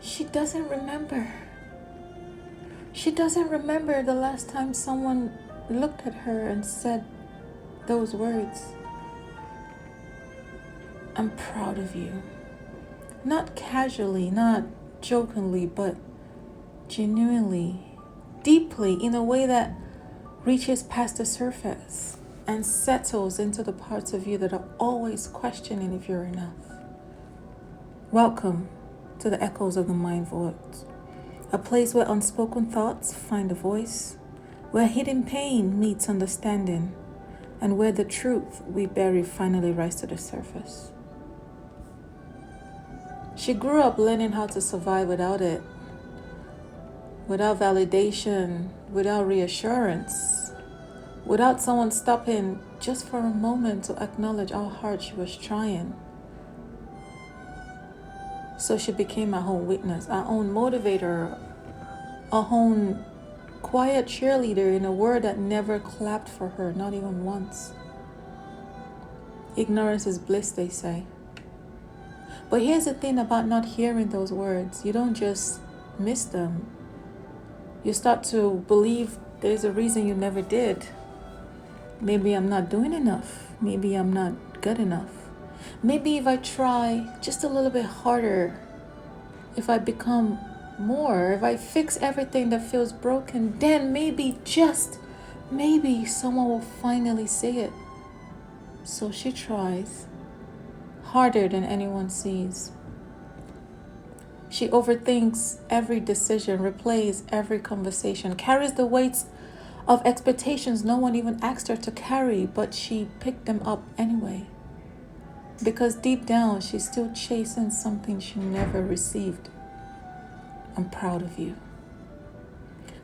She doesn't remember. She doesn't remember the last time someone looked at her and said those words. I'm proud of you. Not casually, not jokingly, but genuinely, deeply, in a way that reaches past the surface and settles into the parts of you that are always questioning if you're enough. Welcome to the Echoes of the Mind Vault, a place where unspoken thoughts find a voice, where hidden pain meets understanding, and where the truth we bury finally rises to the surface. She grew up learning how to survive without it, without validation, without reassurance, without someone stopping just for a moment to acknowledge how hard she was trying. So she became our own witness, our own motivator, our own quiet cheerleader in a world that never clapped for her, not even once. Ignorance is bliss, they say. But here's the thing about not hearing those words. You don't just miss them. You start to believe there's a reason you never did. Maybe I'm not doing enough. Maybe I'm not good enough. Maybe if I try just a little bit harder, if I become more, if I fix everything that feels broken, then maybe, just maybe, someone will finally see it. So she tries harder than anyone sees. She overthinks every decision, replays every conversation, carries the weights of expectations no one even asked her to carry, but she picked them up anyway. Because deep down, she's still chasing something she never received. I'm proud of you.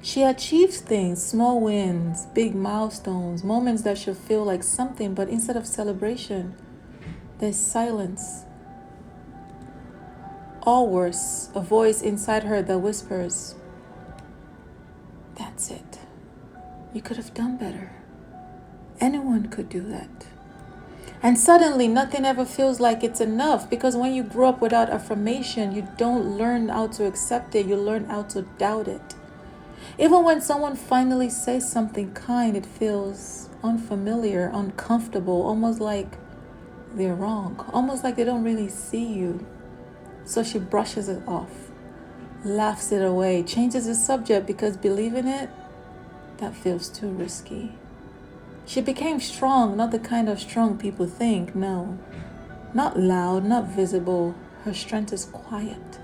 She achieves things, small wins, big milestones, moments that should feel like something, but instead of celebration, there's silence. Or worse, a voice inside her that whispers, that's it. You could have done better. Anyone could do that. And suddenly, nothing ever feels like it's enough, because when you grow up without affirmation, you don't learn how to accept it, you learn how to doubt it. Even when someone finally says something kind, it feels unfamiliar, uncomfortable, almost like they're wrong, almost like they don't really see you. So she brushes it off, laughs it away, changes the subject because believing it, that feels too risky. She became strong, not the kind of strong people think, no. Not loud, not visible. Her strength is quiet.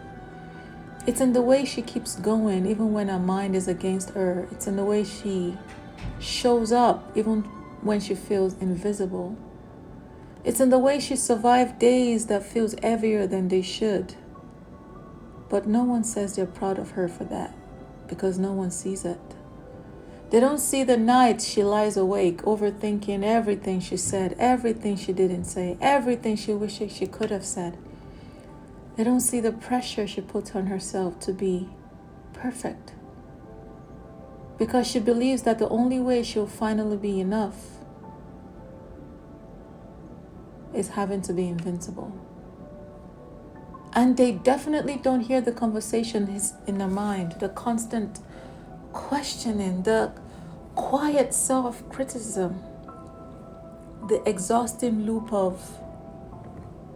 It's in the way she keeps going even when her mind is against her. It's in the way she shows up even when she feels invisible. It's in the way she survived days that feels heavier than they should. But no one says they're proud of her for that, because no one sees it. They don't see the nights she lies awake, overthinking everything she said, everything she didn't say, everything she wishes she could have said. They don't see the pressure she puts on herself to be perfect, because she believes that the only way she'll finally be enough is having to be invincible. And they definitely don't hear the conversation in their mind, the constant questioning, the quiet self-criticism, the exhausting loop of,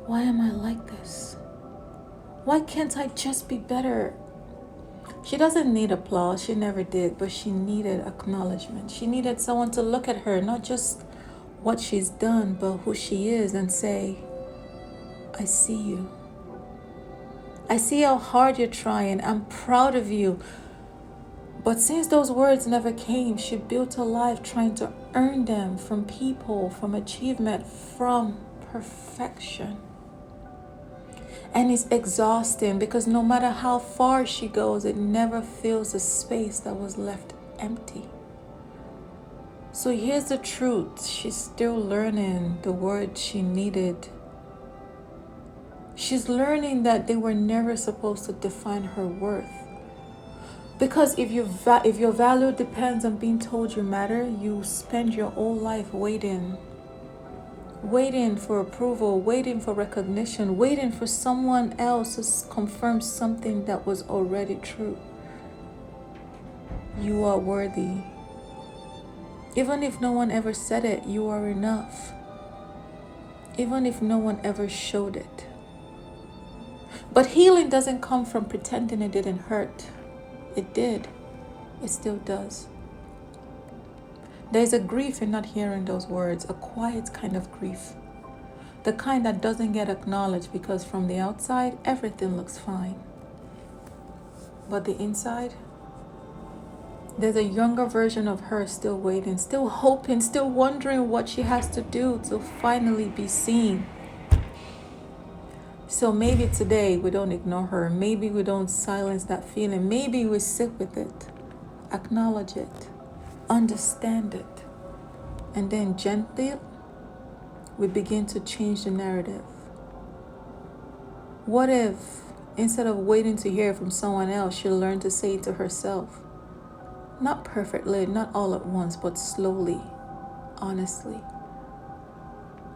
why am I like this? Why can't I just be better? She doesn't need applause, she never did, but she needed acknowledgement. She needed someone to look at her, not just what she's done, but who she is, and say, I see you. I see how hard you're trying. I'm proud of you. But since those words never came, she built her life trying to earn them from people, from achievement, from perfection. And it's exhausting, because no matter how far she goes, it never fills the space that was left empty. So here's the truth. She's still learning the words she needed. She's learning that they were never supposed to define her worth. Because if your value depends on being told you matter, you spend your whole life waiting waiting for approval, waiting for recognition, waiting for someone else to confirm something that was already true. You are worthy. Even if no one ever said it, you are enough. Even if no one ever showed it. But healing doesn't come from pretending it didn't hurt. It did. It still does. There's a grief in not hearing those words, a quiet kind of grief. The kind that doesn't get acknowledged because from the outside, everything looks fine. But the inside, there's a younger version of her still waiting, still hoping, still wondering what she has to do to finally be seen. So maybe today we don't ignore her. Maybe we don't silence that feeling. Maybe we sit with it, acknowledge it, understand it, and then gently we begin to change the narrative. What if, instead of waiting to hear from someone else, she learned to say it to herself? Not perfectly, not all at once, but slowly, honestly.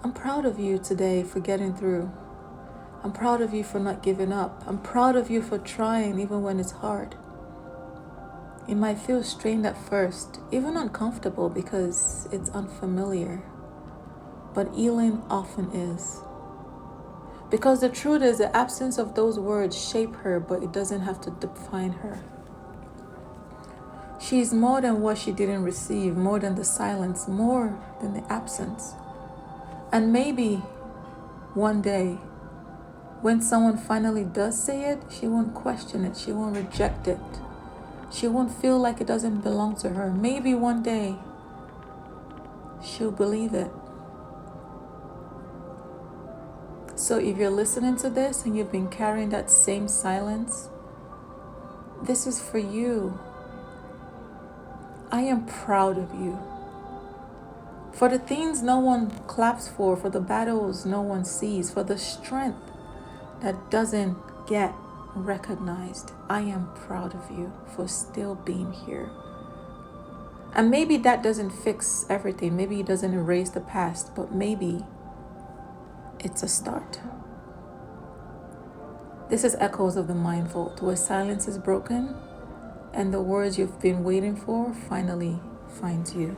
I'm proud of you today for getting through. I'm proud of you for not giving up. I'm proud of you for trying even when it's hard. It might feel strained at first, even uncomfortable because it's unfamiliar. But healing often is. Because the truth is, the absence of those words shape her, but it doesn't have to define her. She's more than what she didn't receive, more than the silence, more than the absence. And maybe one day, when someone finally does say it, she won't question it, she won't reject it. She won't feel like it doesn't belong to her. Maybe one day, she'll believe it. So if you're listening to this and you've been carrying that same silence, this is for you. I am proud of you. For the things no one claps for the battles no one sees, for the strength that doesn't get recognized, I am proud of you for still being here. And maybe that doesn't fix everything. Maybe it doesn't erase the past, but maybe it's a start. This is Echoes of the Mind Vault, where silence is broken and the words you've been waiting for finally finds you.